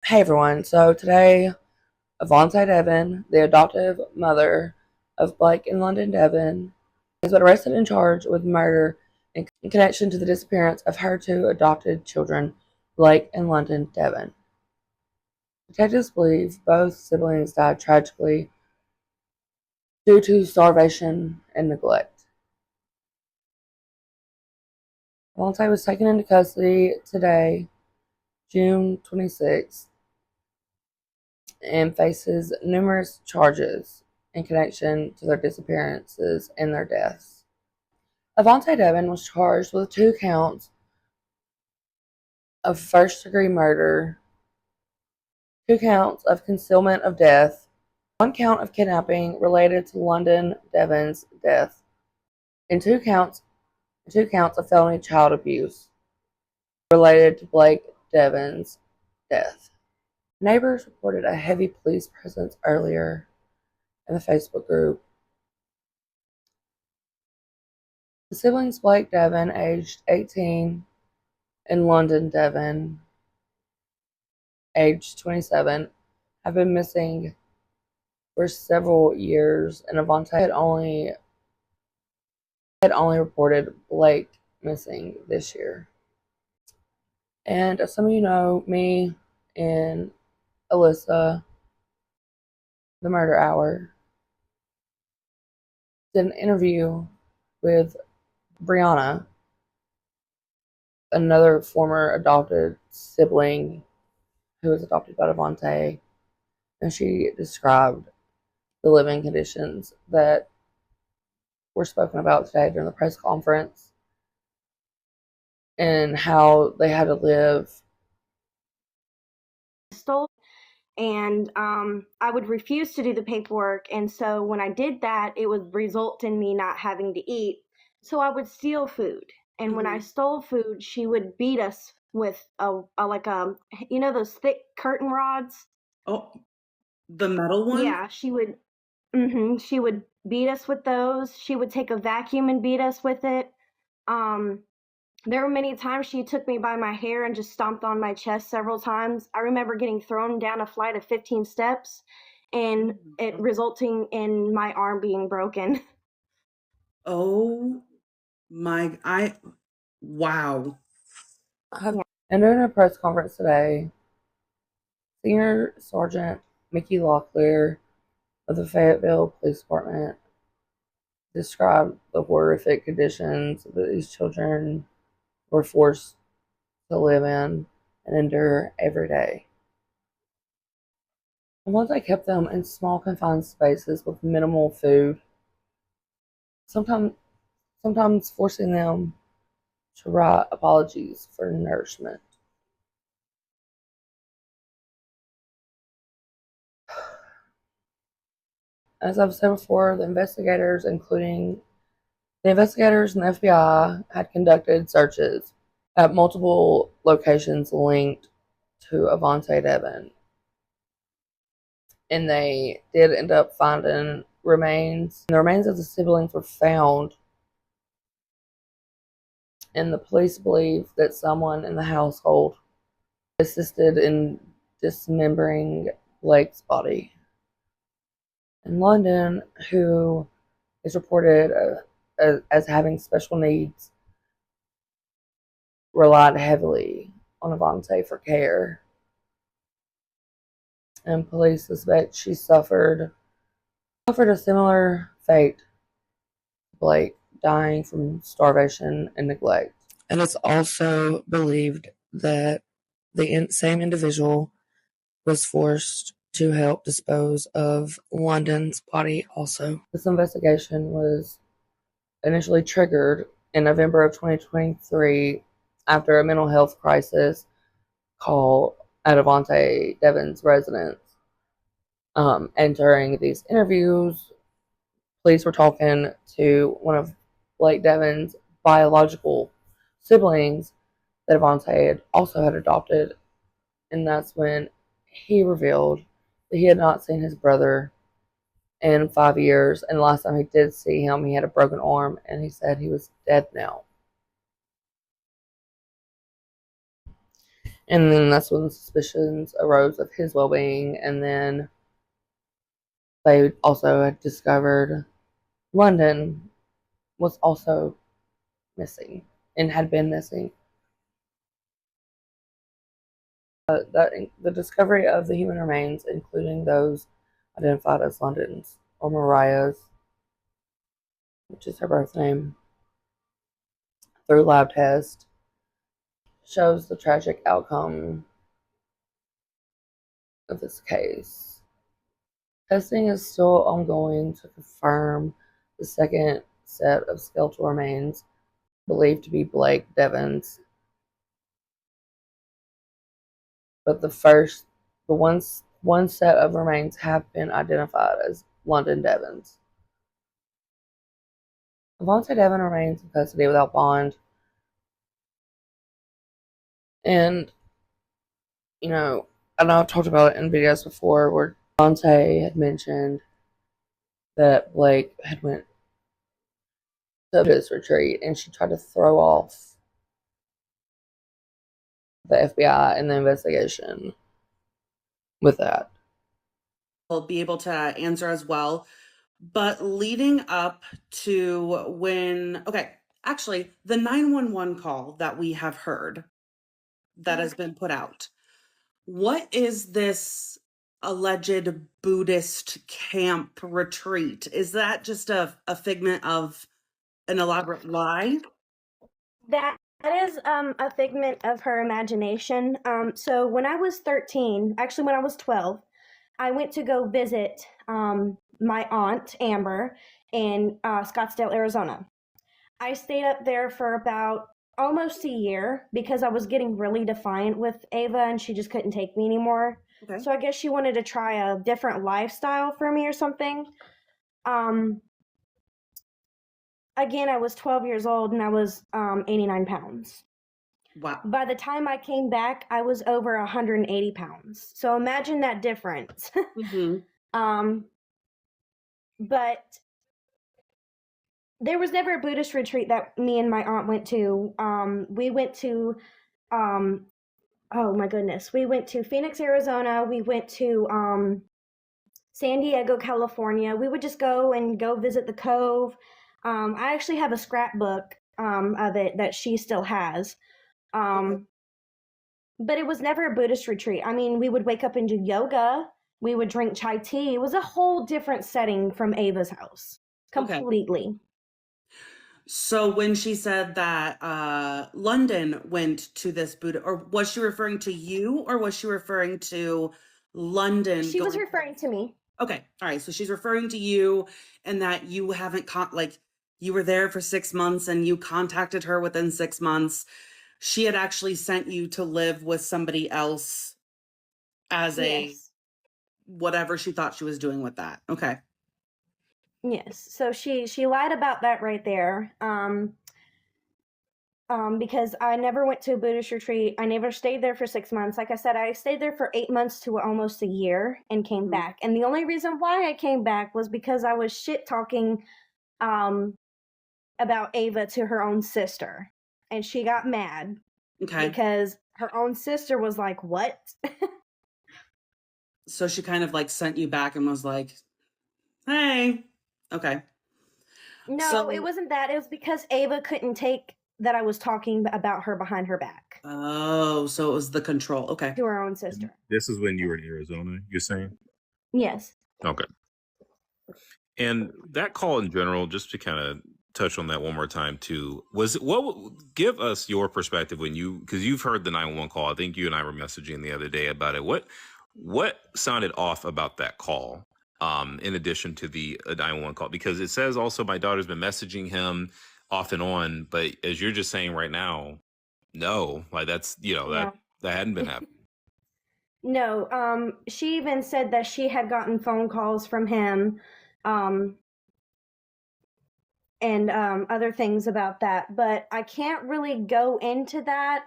Hey everyone, so today Avantae Deven, the adoptive mother of Blake and London Deven, has been arrested and charged with murder in connection to the disappearance of her two adopted children, Blake and London Deven. Detectives believe both siblings died tragically due to starvation and neglect. Avantae was taken into custody today, June 26th, and faces numerous charges in connection to their disappearances and their deaths. Avantae Deven was charged with 2 counts of first-degree murder, 2 counts of concealment of death, 1 count of kidnapping related to London Deven's death, and two counts of felony child abuse related to Blake Deven's death. Neighbors reported a heavy police presence earlier in the Facebook group. The siblings Blake Deven, aged 18, and London Deven, aged 27, have been missing for several years, and Avantae had only reported Blake missing this year. And as some of you know, me and Alyssa, the Murder Hour, did an interview with Bryanna, another former adopted sibling who was adopted by Avantae, and she described the living conditions that were spoken about today during the press conference and how they had to live. Stole and I would refuse to do the paperwork, and so when I did that it would result in me not having to eat, so I would steal food. And when I stole food, she would beat us with a like those thick curtain rods. Oh, the metal one? Yeah, she would beat us with those. She would take a vacuum and beat us with it. um There were many times she took me by my hair and just stomped on my chest several times. I remember getting thrown down a flight of 15 steps and it resulting in my arm being broken. Oh wow. Yeah. And during a press conference today, Senior Sergeant Mickey Locklear of the Fayetteville Police Department described the horrific conditions that these children were forced to live in and endure every day. And once I kept them in small confined spaces with minimal food, sometimes forcing them to write apologies for nourishment. As I've said before, the investigators, including the investigators and the FBI, had conducted searches at multiple locations linked to Avantae Deven. And they did end up finding remains. And the remains of the siblings were found, and the police believe that someone in the household assisted in dismembering Blake's body. In London, who is reported as having special needs, relied heavily on Avantae for care, and police suspect she suffered a similar fate to Blake, dying from starvation and neglect. And it's also believed that the same individual was forced to help dispose of London's body also. This investigation was initially triggered in November of 2023 after a mental health crisis call at Avantae Deven's residence. And during these interviews, police were talking to one of Blake Deven's biological siblings that Avantae also had adopted, and that's when he revealed that he had not seen his brother in 5 years, and the last time he did see him, he had a broken arm, and he said he was dead now. And then that's when suspicions arose of his well-being. And then they also had discovered London was also missing and had been missing. The discovery of the human remains, including those identified as London's or Mariah's, which is her birth name, through lab test, shows the tragic outcome of this case. Testing is still ongoing to confirm the second set of skeletal remains, believed to be Blake Deven's, but one set of remains have been identified as London Deven's. Avantae Deven remains in custody without bond. And, I know I've talked about it in videos before where Avantae had mentioned that Blake had went to this retreat and she tried to throw off the FBI and the investigation with that. Will be able to answer as well. But leading up to actually, the 911 call that we have heard that has been put out. What is this alleged Buddhist camp retreat? Is that just a figment of an elaborate lie? That is a figment of her imagination. So when I was 13, actually when I was 12, I went to go visit my aunt Amber in Scottsdale, Arizona. I stayed up there for about almost a year because I was getting really defiant with Ava and she just couldn't take me anymore. Okay. So I guess she wanted to try a different lifestyle for me or something. Again, I was 12 years old and I was 89 pounds. Wow. By the time I came back, I was over 180 pounds. So imagine that difference. Mm-hmm. But there was never a Buddhist retreat that me and my aunt went to. We went to, oh my goodness, we went to Phoenix, Arizona. We went to San Diego, California. We would just go visit the cove. I actually have a scrapbook of it that she still has. Okay. But it was never a Buddhist retreat. I mean, we would wake up and do yoga. We would drink chai tea. It was a whole different setting from Ava's house. Completely. Okay. So when she said that London went to this Buddha, or was she referring to you, or was she referring to London? She was referring to me. Okay. All right. So she's referring to you and that you haven't you were there for 6 months and you contacted her within 6 months. She had actually sent you to live with somebody else as Yes. whatever she thought she was doing with that. Okay. Yes. So she lied about that right there. Because I never went to a Buddhist retreat. I never stayed there for 6 months. Like I said, I stayed there for 8 months to almost a year and came Mhm. back. And the only reason why I came back was because I was shit talking about Ava to her own sister. And she got mad Okay. because her own sister was like, "What?" So she kind of sent you back and was like, "Hey." Okay. No, it wasn't that. It was because Ava couldn't take that I was talking about her behind her back Oh, so it was the control. Okay. to her own sister. This is when you were in Arizona, you're saying? Yes. Okay. And that call in general, just to kind of touch on that one more time too, give us your perspective because you've heard the 911 call. I think you and I were messaging the other day about it. What sounded off about that call? In addition to the 911 call, because it says also my daughter's been messaging him off and on, but as you're just saying right now, no, that's that hadn't been happening. No, she even said that she had gotten phone calls from him, and other things about that, but I can't really go into that.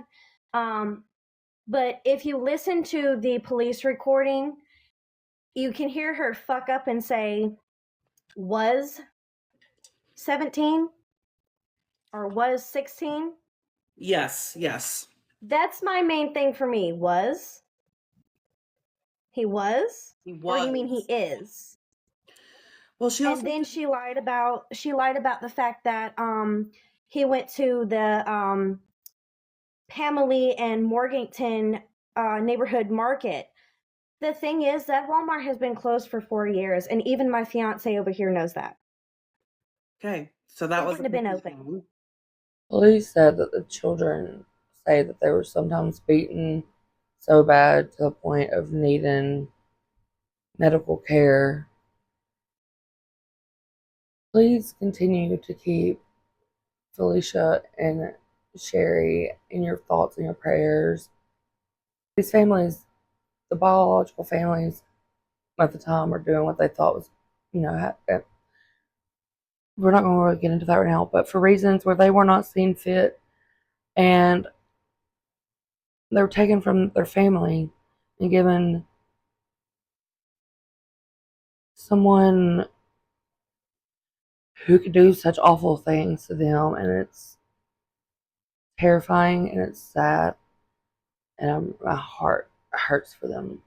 But if you listen to the police recording, you can hear her fuck up and say, "Was 17 or was 16?" Yes. Yes. That's my main thing for me. He was? He Or do you mean he was. is? Well, she also And then she lied about the fact that he went to the Pamela and Morganton neighborhood market. The thing is that Walmart has been closed for 4 years, and even my fiance over here knows that. okay. So that It was a wouldn't have been big open. thing. Police said that the children say that they were sometimes beaten so bad to the point of needing medical care. Please continue to keep Felicia and Sherry in your thoughts and your prayers. These families, the biological families at the time, are doing what they thought was, we're not going to really get into that right now, but for reasons where they were not seen fit and they were taken from their family and given someone who could do such awful things to them, and it's terrifying and it's sad, and my heart hurts for them.